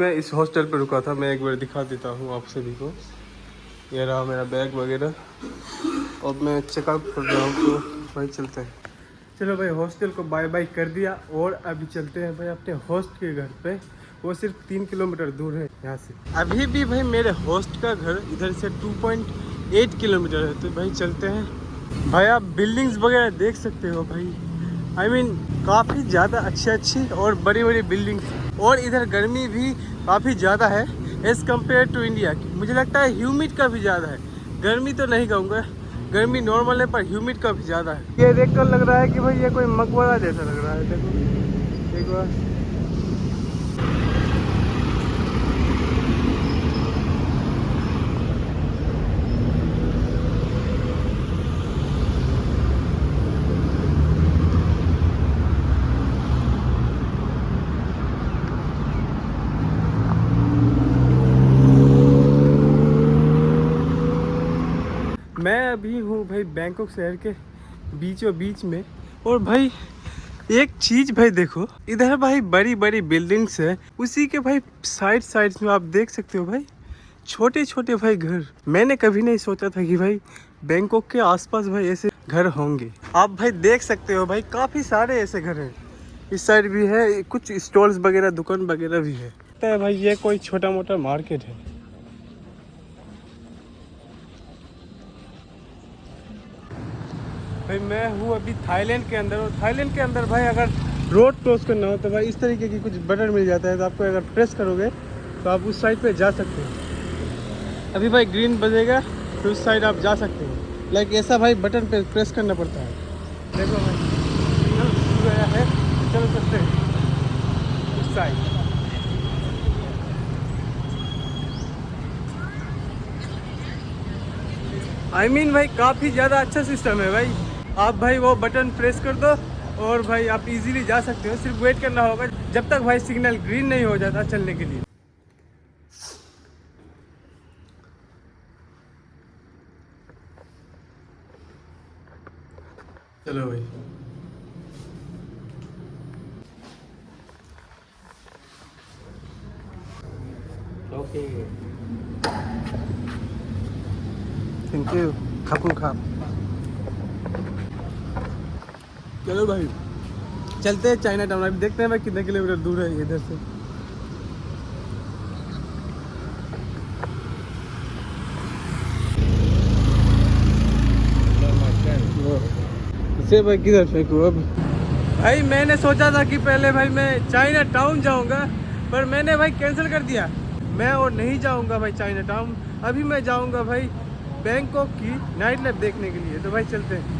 मैं इस हॉस्टल पर रुका था, मैं एक बार दिखा देता हूँ आप सभी को। ये रहा मेरा बैग वगैरह, और मैं चेकआउट कर रहा हूँ, तो भाई चलते हैं। चलो भाई, हॉस्टल को बाय बाय कर दिया और अभी चलते हैं भाई अपने होस्ट के घर पे। वो सिर्फ 3 किलोमीटर दूर है यहाँ से। अभी भी भाई मेरे होस्ट का घर इधर से 2.8 किलोमीटर है, तो भाई चलते हैं। भाई आप बिल्डिंग्स वगैरह देख सकते हो भाई, आई मीन काफ़ी ज़्यादा अच्छी और बड़ी बड़ी बिल्डिंग्स। और इधर गर्मी भी काफ़ी ज़्यादा है एज़ कम्पेयर टू इंडिया। मुझे लगता है ह्यूमिड का भी ज़्यादा है, गर्मी तो नहीं कहूँगा, गर्मी नॉर्मल है पर ह्यूमिड का भी ज़्यादा है। ये देखकर लग रहा है कि भाई ये कोई मकबरा जैसा लग रहा है। देखो एक बार, मैं अभी हूँ भाई बैंकॉक शहर के बीचों बीच में। और भाई एक चीज भाई देखो, इधर भाई बड़ी बड़ी बिल्डिंग्स है, उसी के भाई साइड साइड में आप देख सकते हो भाई छोटे छोटे भाई घर। मैंने कभी नहीं सोचा था कि भाई बैंकॉक के आसपास भाई ऐसे घर होंगे। आप भाई देख सकते हो भाई काफी सारे ऐसे घर हैं। इस साइड भी है, कुछ स्टॉल्स वगैरह दुकान वगैरह भी है। लगता है भाई ये कोई छोटा मोटा मार्केट है। भाई मैं हूँ अभी थाईलैंड के अंदर, और थाईलैंड के अंदर भाई अगर रोड क्रॉस करना हो तो भाई इस तरीके की कुछ बटन मिल जाता है, तो आपको अगर प्रेस करोगे तो आप उस साइड पे जा सकते हो। अभी भाई ग्रीन बजेगा तो उस साइड आप जा सकते हो, लाइक ऐसा भाई बटन पे प्रेस करना पड़ता है। देखो भाई सिग्नल खुल गया है, चल सकते हैं उस साइड। आई मीन भाई काफ़ी ज़्यादा अच्छा सिस्टम है भाई। आप भाई वो बटन प्रेस कर दो और भाई आप इजीली जा सकते हो। सिर्फ वेट करना होगा जब तक भाई सिग्नल ग्रीन नहीं हो जाता चलने के लिए। चलो भाई, ओके, थैंक यू, खापुन खाप। चलो भाई चलते हैं चाइना टाउन। अभी देखते हैं भाई कितने किलोमीटर दूर है इधर से। इसे भाई किधर फेंकूं अब। भाई मैंने सोचा था कि पहले भाई मैं चाइना टाउन जाऊंगा, पर मैंने भाई कैंसिल कर दिया। मैं और नहीं जाऊंगा भाई चाइना टाउन। अभी मैं जाऊंगा भाई बैंकॉक की नाइट लाइफ देखने के लिए। तो भाई चलते हैं।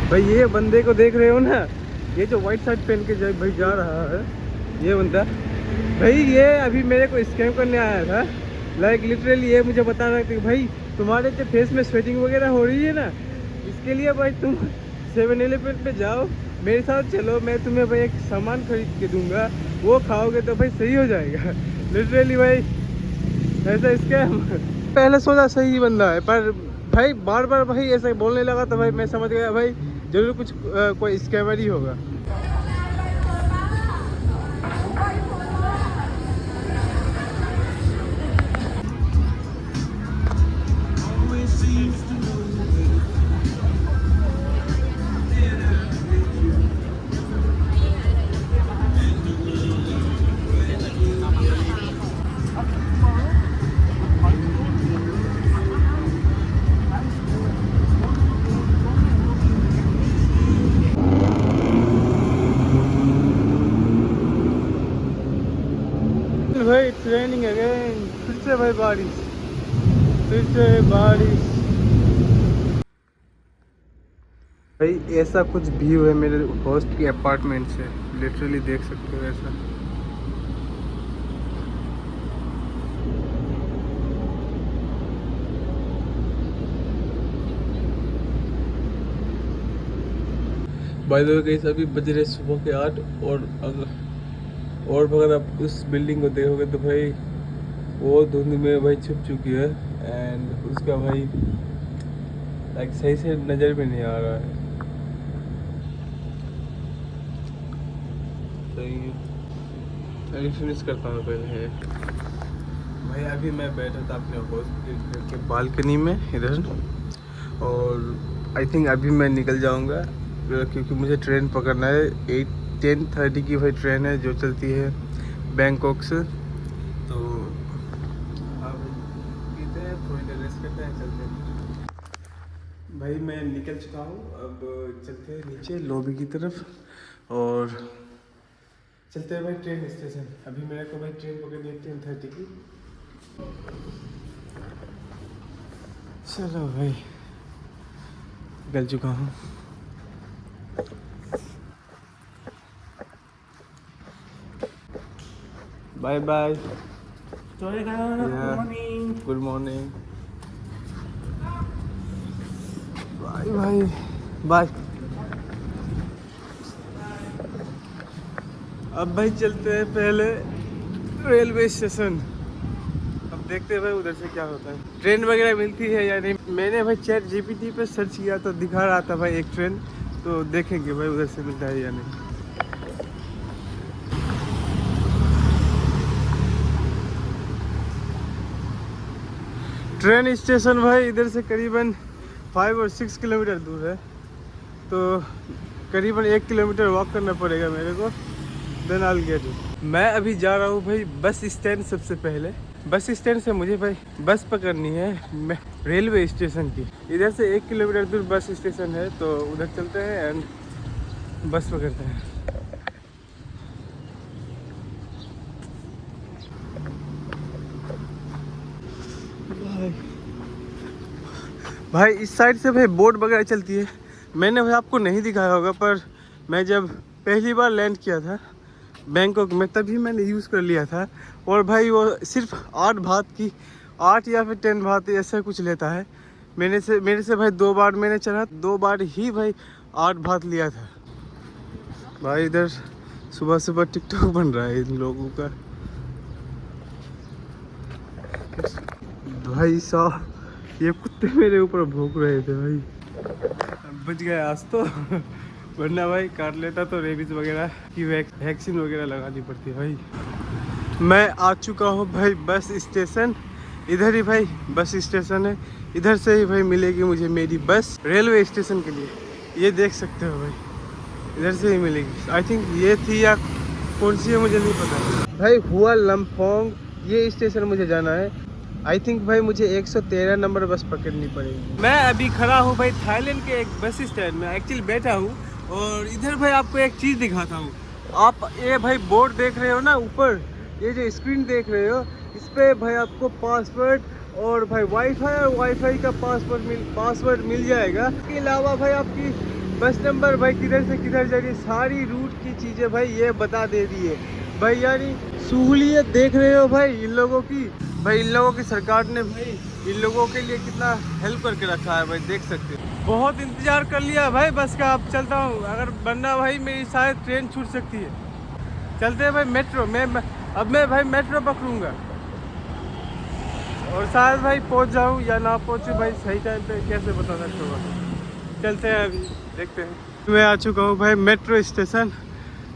भाई ये बंदे को देख रहे हो ना, ये जो व्हाइट शर्ट पहन के भाई जा रहा है, ये बंदा भाई ये अभी मेरे को स्कैम करने आया था। लाइक लिटरली ये मुझे बता रहा था कि भाई तुम्हारे जो फेस में स्वेटिंग वगैरह हो रही है ना, इसके लिए भाई तुम 7-Eleven पे जाओ, मेरे साथ चलो, मैं तुम्हें भाई एक सामान खरीद के दूंगा, वो खाओगे तो भाई सही हो जाएगा। लिटरली भाई ऐसा स्कैम। पहले सोचा सही बंदा है, पर भाई बार बार भाई ऐसा बोलने लगा तो भाई मैं समझ गया भाई जरूर कुछ कोई स्कैमर ही होगा। भाई इट्स रेनिंग अगेन, फिर से भाई बारिश, फिर से बारिश। भाई ऐसा कुछ व्यू है मेरे होस्ट के अपार्टमेंट से, लिटरली देख सकते हो ऐसा। बाय द वे गाइस अभी बज रहे सुबह के 8 अगर आप उस बिल्डिंग को देखोगे तो भाई वो धुंध में भाई छुप चुकी है एंड उसका भाई लाइक सही से नज़र भी नहीं आ रहा है। सही है, अभी फिनिश करता हूँ पहले। भाई अभी मैं बैठा था अपने हॉस्पिटल के बालकनी में इधर, और आई थिंक अभी मैं निकल जाऊँगा क्योंकि मुझे ट्रेन पकड़ना है। 10:30 की भाई ट्रेन है जो चलती है बैंकॉक से। तो अब पीते हैं, थोड़ी देर रेस्ट करते हैं, चलते हैं। भाई मैं निकल चुका हूँ, अब चलते हैं नीचे लॉबी की तरफ और चलते हैं भाई ट्रेन स्टेशन। अभी मेरे को भाई ट्रेन पकड़नी है 10:30 की। चलो भाई निकल चुका हूँ। Bye bye. Good morning. Bye bye bye. अब भाई चलते हैं पहले रेलवे स्टेशन। अब देखते हैं भाई उधर से क्या होता है, ट्रेन वगैरह मिलती है या नहीं। मैंने भाई चैट जीपीटी पे सर्च किया तो दिखा रहा था भाई एक ट्रेन, तो देखेंगे भाई उधर से मिलता है या नहीं। ट्रेन स्टेशन भाई इधर से करीबन 5 और 6 किलोमीटर दूर है, तो करीबन 1 किलोमीटर वॉक करना पड़ेगा मेरे को। Then I will get it. मैं अभी जा रहा हूँ भाई बस स्टैंड। सबसे पहले बस स्टैंड से मुझे भाई बस पकड़नी है रेलवे स्टेशन की। इधर से 1 किलोमीटर दूर बस स्टेशन है, तो उधर चलते हैं एंड बस पकड़ते हैं। भाई इस साइड से भाई बोट वगैरह चलती है। मैंने भाई आपको नहीं दिखाया होगा, पर मैं जब पहली बार लैंड किया था बैंकॉक में तभी मैंने यूज़ कर लिया था। और भाई वो सिर्फ 8 बात की, 8 या फिर 10 बात ऐसा कुछ लेता है। मेरे से भाई 2 बार मैंने चढ़ा, 2 बार ही भाई 8 बात लिया था। भाई इधर सुबह सुबह टिकटॉक बन रहा है इन लोगों का। भाई साहब ये कुत्ते मेरे ऊपर भौंक रहे थे भाई। बच गए आज तो वरना भाई काट लेता तो रेबीज वगैरह की वैक्सीन वगैरह लगानी पड़ती है भाई। मैं आ चुका हूँ भाई बस स्टेशन। इधर ही भाई बस स्टेशन है, इधर से ही भाई मिलेगी मुझे मेरी बस रेलवे स्टेशन के लिए। ये देख सकते हो भाई, इधर से ही मिलेगी। आई थिंक ये थी या कौन सी है मुझे नहीं पता। भाई हुआ लम्फोंग ये स्टेशन मुझे जाना है। आई थिंक भाई मुझे 113 नंबर बस पकड़नी पड़ेगी। मैं अभी खड़ा हूँ भाई थाईलैंड के एक बस स्टैंड में एक्चुअली बैठा हूँ, और इधर भाई आपको एक चीज़ दिखाता हूँ। आप ये भाई बोर्ड देख रहे हो ना ऊपर, ये जो स्क्रीन देख रहे हो, इस पर भाई आपको पासवर्ड और भाई वाईफाई का पासवर्ड मिल जाएगा। इसके अलावा भाई आपकी बस नंबर भाई किधर से किधर जा रही है, सारी रूट की चीज़ें भाई ये बता दे दी है भाई। यानी सहूलियत देख रहे हो भाई इन लोगों की। भाई इन लोगों की सरकार ने भाई इन लोगों के लिए कितना हेल्प करके रखा है भाई, देख सकते हो। बहुत इंतजार कर लिया भाई बस का, अब चलता हूँ। अगर बनना भाई मेरी शायद ट्रेन छूट सकती है। चलते हैं भाई मेट्रो में। अब मैं भाई मेट्रो पकड़ूंगा और शायद भाई पहुँच जाऊँ या ना पहुँचूँ भाई सही टाइम पे कैसे बता सकता हूँ। चलते हैं अभी देखते हैं। मैं आ चुका हूँ भाई मेट्रो स्टेशन।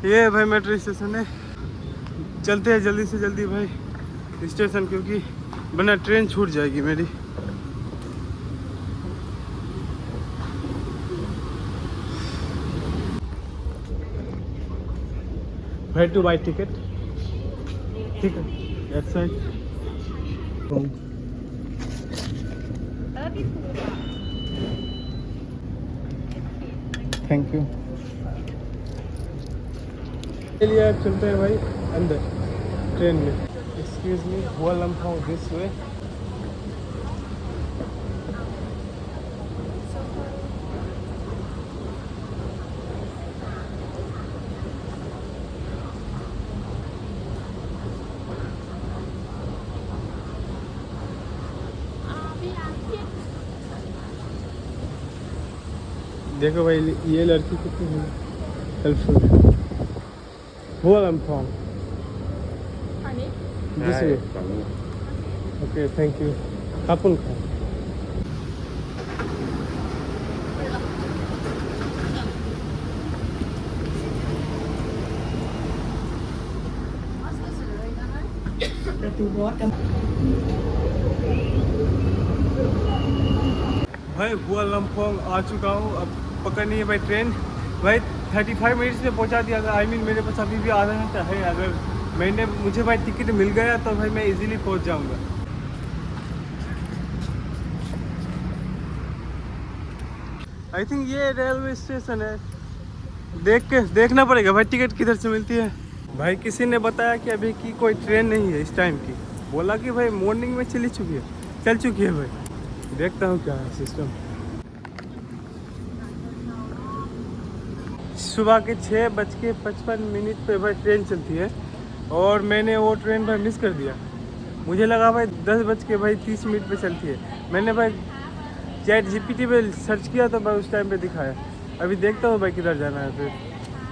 ये भाई मेट्रो स्टेशन है। चलते हैं जल्दी से जल्दी भाई स्टेशन, क्योंकि वरना ट्रेन छूट जाएगी मेरी। भाई टू बाई टिकट, ठीक है दैट्स राइट। Thank you. चलिए अब चलते हैं भाई अंदर ट्रेन में। एक्सक्यूज मी, हुआ लम्फोंग दिस वे। देखो भाई ये लड़की कितनी हेल्पफुल है। वो लम्फॉन्ग this way. Okay thank you. कापुन खा। भाई बुआ लम्फोंग आ चुका हूँ। अब पकड़नी है भाई ट्रेन। भाई 35 मिनट्स में पहुँचा दिया था। आई मीन मेरे पास अभी भी आधा घंटा है। अगर मुझे भाई टिकट मिल गया तो भाई मैं इजीली पहुँच जाऊँगा। आई थिंक ये रेलवे स्टेशन है। देखना पड़ेगा भाई टिकट किधर से मिलती है। भाई किसी ने बताया कि अभी की कोई ट्रेन नहीं है इस टाइम की। बोला कि भाई मॉर्निंग में चल चुकी है भाई। देखता हूँ क्या है सिस्टम। सुबह के 6:55 पे भाई ट्रेन चलती है और मैंने वो ट्रेन भाई मिस कर दिया। मुझे लगा भाई 10:30 पे चलती है। मैंने भाई चैट जीपीटी पे सर्च किया तो भाई उस टाइम पे दिखाया। अभी देखता हूँ भाई किधर जाना है, फिर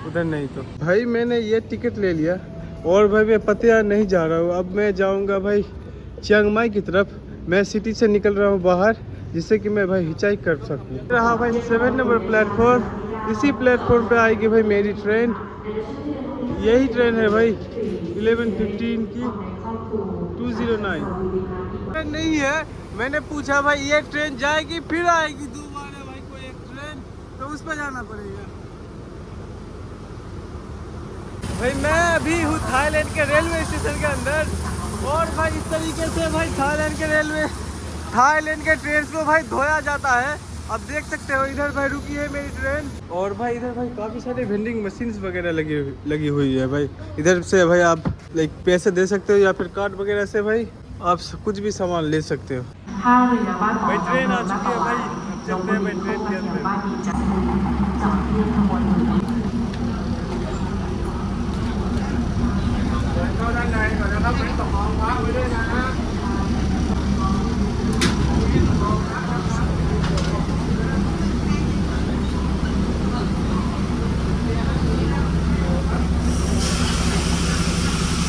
उधर नहीं तो। भाई मैंने ये टिकट ले लिया और भाई मैं पतिया नहीं जा रहा हूँ। अब मैं जाऊँगा भाई चियांग माई की तरफ। मैं सिटी से निकल रहा हूँ बाहर, जिससे कि मैं भाई हिचाइक कर सकूँ। रहा भाई 7 नंबर प्लेटफॉर्म। इसी प्लेटफॉर्म पे आएगी भाई मेरी ट्रेन। यही ट्रेन है भाई 11:15 की 209। नहीं है, मैंने पूछा भाई ये ट्रेन जाएगी फिर आएगी। 2 बार है भाई कोई एक ट्रेन, तो उस पर जाना पड़ेगा। भाई मैं अभी हूँ थाईलैंड के रेलवे स्टेशन के अंदर। और भाई इस तरीके से भाई थाईलैंड के ट्रेन को भाई धोया जाता है। अब देख सकते हो इधर भाई रुकी है मेरी ट्रेन। और भाई इधर भाई काफ़ी सारे वेंडिंग मशीन्स वगैरह लगी हुई है भाई। इधर से भाई आप लाइक पैसे दे सकते हो या फिर कार्ड वगैरह से भाई आप कुछ भी सामान ले सकते हो। भाई ट्रेन आ चुकी है भाई। अब चलते हैं भाई ट्रेन के अंदर।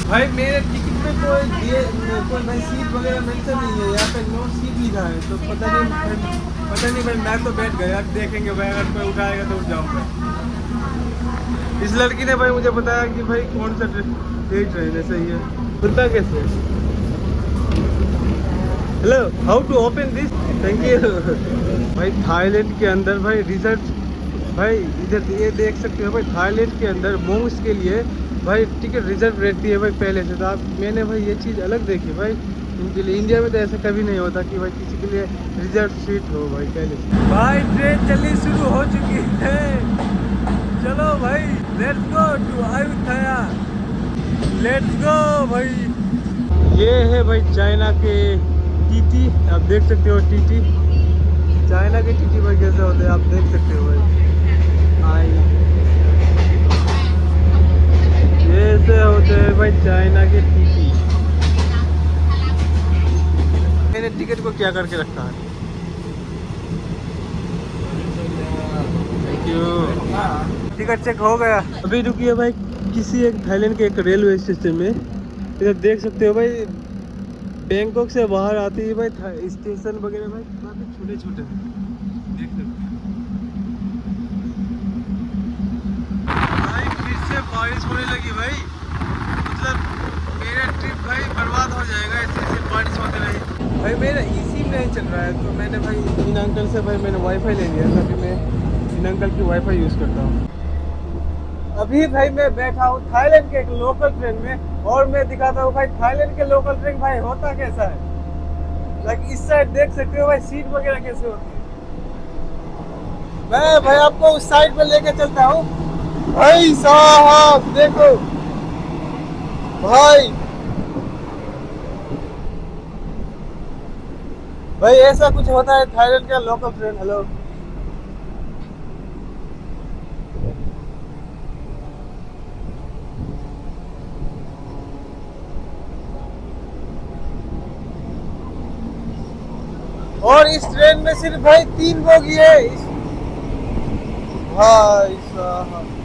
भाई मेरे टिकट में कोई भाई सीट वगैरह मेंशन नहीं है। यहाँ पे नो सीट लिखा है, तो पता नहीं भाई। मैं तो बैठ गया, देखेंगे भाई अगर कोई उठाएगा तो उठ जाऊँगा। इस लड़की ने भाई मुझे बताया कि भाई कौन सा ट्रेन है सही है। खुदा कैसे? Hello, how to open this? Thank you. भाई थाईलैंड के अंदर भाई रिजर्व भाई इधर ये देख सकते हो भाई। थाईलैंड के अंदर मोंग्स के लिए भाई टिकट रिजर्व रहती है भाई पहले से। तो आप मैंने भाई ये चीज़ अलग देखी भाई इनके लिए। इंडिया में तो ऐसा कभी नहीं होता कि भाई किसी के लिए रिजर्व सीट हो भाई पहले से। भाई ट्रेन चलनी शुरू हो चुकी है। चलो भाई let's go to Ayodhya. Let's go भाई। ये है भाई चाइना के टीटी। आप देख सकते हो टीटी। चाइना के टीटी भाई कैसे होते हैं आप देख सकते हो भाई। ऐसे होते हैं भाई चाइना के टीटी। मैंने टिकट को क्या करके रखा है। Thank you. टिकट चेक हो गया। अभी रुकिए भाई किसी एक थाईलैंड के एक रेलवे स्टेशन में। इधर देख सकते हो भाई बैंकॉक से बाहर आती है भाई स्टेशन वगैरह भाई काफ़ी छोटे छोटे देख सकते हैं। भाई फिर से बारिश होने लगी भाई। मतलब मेरा ट्रिप भाई बर्बाद हो जाएगा ऐसे बारिश होते रही। भाई मेरा इसी नहीं चल रहा है, तो मैंने भाई इन अंकल से भाई मैंने वाईफाई ले लिया था। अभी मैं इन अंकल की वाईफाई यूज़ करता हूँ। अभी भाई मैं बैठा हूँ थाईलैंड के एक लोकल ट्रेन में और मैं दिखाता हूँ भाई थाईलैंड के लोकल ट्रेन भाई होता कैसा है। लाइक इस साइड देख सकते हो भाई सीट वगैरह कैसे होती है। मैं भाई आपको उस साइड पे लेके चलता हूँ। भाई साहब देखो भाई ऐसा कुछ होता है थाईलैंड का लोकल ट्रेन। हेलो और इस ट्रेन में सिर्फ भाई 3 बोगी है। भाई साहब।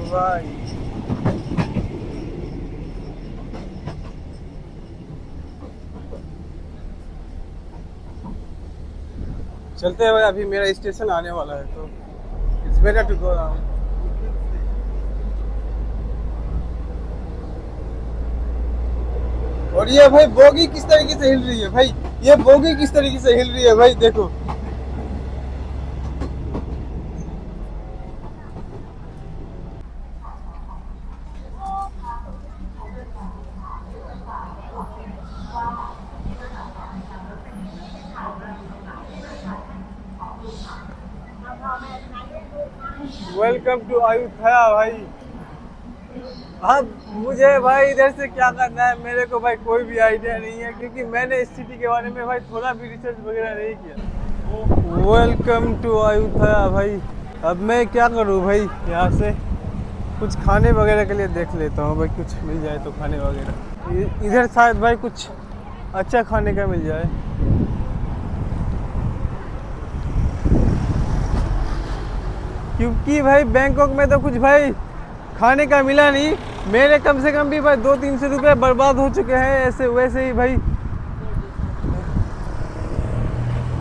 भाई चलते हैं भाई, अभी मेरा स्टेशन आने वाला है तो it's better to go now. और ये भाई बोगी किस तरीके से हिल रही है भाई, ये बोगी किस तरीके से हिल रही है भाई, देखो। वेलकम टू अयोध्या भाई। अब मुझे भाई इधर से क्या करना है मेरे को भाई कोई भी आइडिया नहीं है, क्योंकि मैंने इस सिटी के बारे में भाई थोड़ा भी रिसर्च वगैरह नहीं किया। वेलकम टू अयोध्या भाई। अब मैं क्या करूँ भाई, यहाँ से कुछ खाने वगैरह के लिए देख लेता हूँ भाई, कुछ मिल जाए तो खाने वगैरह। इधर शायद भाई कुछ अच्छा खाने का मिल जाए। क्योंकि भाई बैंकॉक में तो कुछ भाई खाने का मिला नहीं। मेरे कम से कम भी भाई 200-300 रुपये बर्बाद हो चुके हैं ऐसे वैसे ही भाई,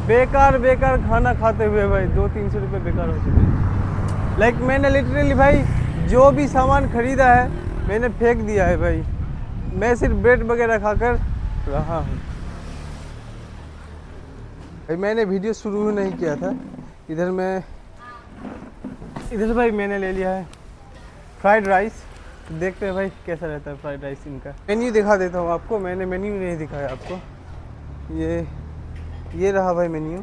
बेकार बेकार खाना खाते हुए भाई 200-300 रुपये बेकार हो चुके हैं। लाइक मैंने लिटरली भाई जो भी सामान खरीदा है मैंने फेंक दिया है भाई। मैं सिर्फ ब्रेड वगैरह खाकर रहा हूँ भाई। मैंने वीडियो शुरू नहीं किया था। इधर भाई मैंने ले लिया है फ्राइड राइस। देखते हैं भाई कैसा रहता है फ्राइड राइस इनका। मेन्यू दिखा देता हूँ आपको, मैंने मेन्यू नहीं दिखाया आपको। ये रहा भाई मेन्यू।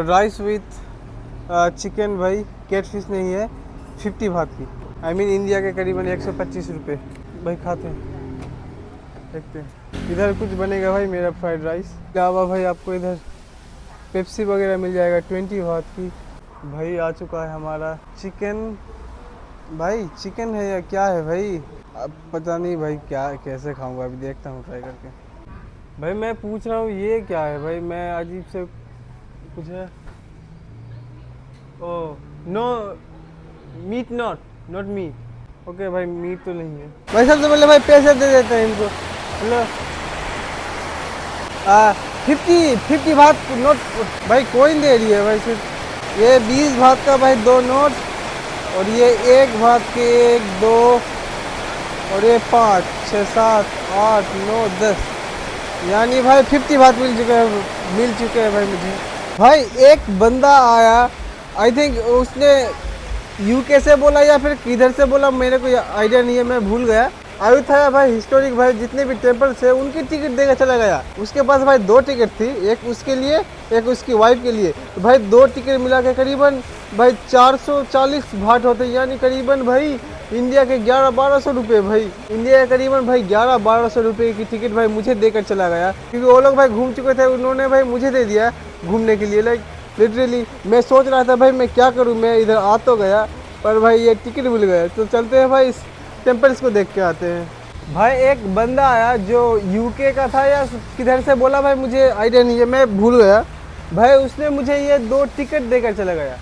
राइस विथ चिकन भाई, कैट फिश नहीं है, 50 बात की। आई मीन इंडिया के करीबन 125 रुपये भाई। खाते हैं, देखते हैं। इधर कुछ बनेगा भाई मेरा फ्राइड राइस। अलावा भाई आपको इधर पेप्सी वगैरह मिल जाएगा 20 बात की। भाई आ चुका है हमारा चिकन। भाई चिकन है या क्या है भाई, अब पता नहीं भाई क्या कैसे खाऊंगा, अभी देखता हूँ ट्राई करके। भाई मैं पूछ रहा हूँ ये क्या है भाई, मैं अजीब से कुछ है। Oh no meat, not meat. Okay भाई मीट तो नहीं है भाई। सबसे पहले भाई पैसे दे देते हैं इनको। हेलो 50 बात नोट भाई, कोइन दे रही है भाई सिर्फ। ये 20 बात का भाई 2 नोट, और ये 1 बात के 1, 2, और ये 5, 6, 7, 8, 9, 10, यानी भाई 50 बात मिल चुके हैं भाई मुझे। भाई एक बंदा आया, आई थिंक उसने यूके से बोला या फिर किधर से बोला, मेरे को आइडिया नहीं है, मैं भूल गया। अयोध्या भाई हिस्टोरिक भाई जितने भी टेम्पल्स है उनकी टिकट देकर चला गया। उसके पास भाई 2 टिकट थी, एक उसके लिए एक उसकी वाइफ के लिए। तो भाई 2 टिकट मिला के करीबन भाई 440 भाट होते, यानी करीबन भाई इंडिया के 1100-1200 रुपये भाई। इंडिया के करीबन भाई 1100-1200 रुपये की टिकट भाई मुझे देकर चला गया, क्योंकि वो लोग भाई घूम चुके थे, उन्होंने भाई मुझे दे दिया घूमने के लिए। लाइक लिटरली मैं सोच रहा था भाई मैं क्या करूँ, मैं इधर आ तो गया पर भाई ये टिकट मिल गया। तो चलते हैं भाई इस टेम्पल्स को देख के आते हैं। भाई एक बंदा आया जो यूके का था या किधर से बोला भाई, मुझे आइडिया नहीं है, मैं भूल गया भाई। उसने मुझे ये 2 टिकट देकर चला गया।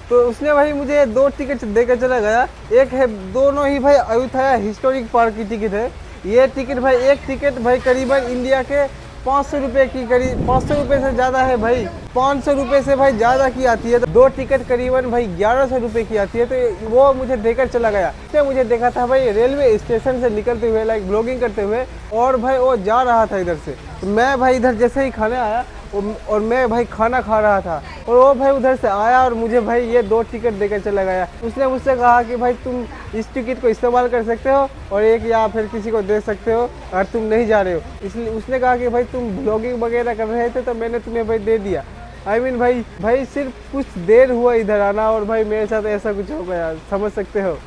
तो उसने भाई मुझे 2 टिकट देकर चला गया। एक है, दोनों ही भाई अयोध्या हिस्टोरिक पार्क की टिकट है। ये टिकट भाई, एक टिकट भाई करीबन इंडिया के 500 रुपये की, करीब 500 रुपये से ज़्यादा है भाई, 500 रुपये से भाई ज़्यादा की आती है। तो 2 टिकट करीबन भाई 1100 रुपये की आती है। तो वो मुझे देकर चला गया। उसने मुझे देखा था भाई रेलवे स्टेशन से निकलते हुए, लाइक ब्लॉगिंग करते हुए, और भाई वो जा रहा था इधर से। तो मैं भाई इधर जैसे ही खाने आया और मैं भाई खाना खा रहा था, और वो भाई उधर से आया और मुझे भाई ये 2 टिकट देकर चला गया। उसने मुझसे कहा कि भाई तुम इस टिकट को इस्तेमाल कर सकते हो और एक या फिर किसी को दे सकते हो अगर तुम नहीं जा रहे हो। इसलिए उसने कहा कि भाई तुम ब्लॉगिंग वगैरह कर रहे थे तो मैंने तुम्हें भाई दे दिया। आई मीन भाई सिर्फ कुछ देर हुआ इधर आना और भाई मेरे साथ ऐसा कुछ हो गया, समझ सकते हो।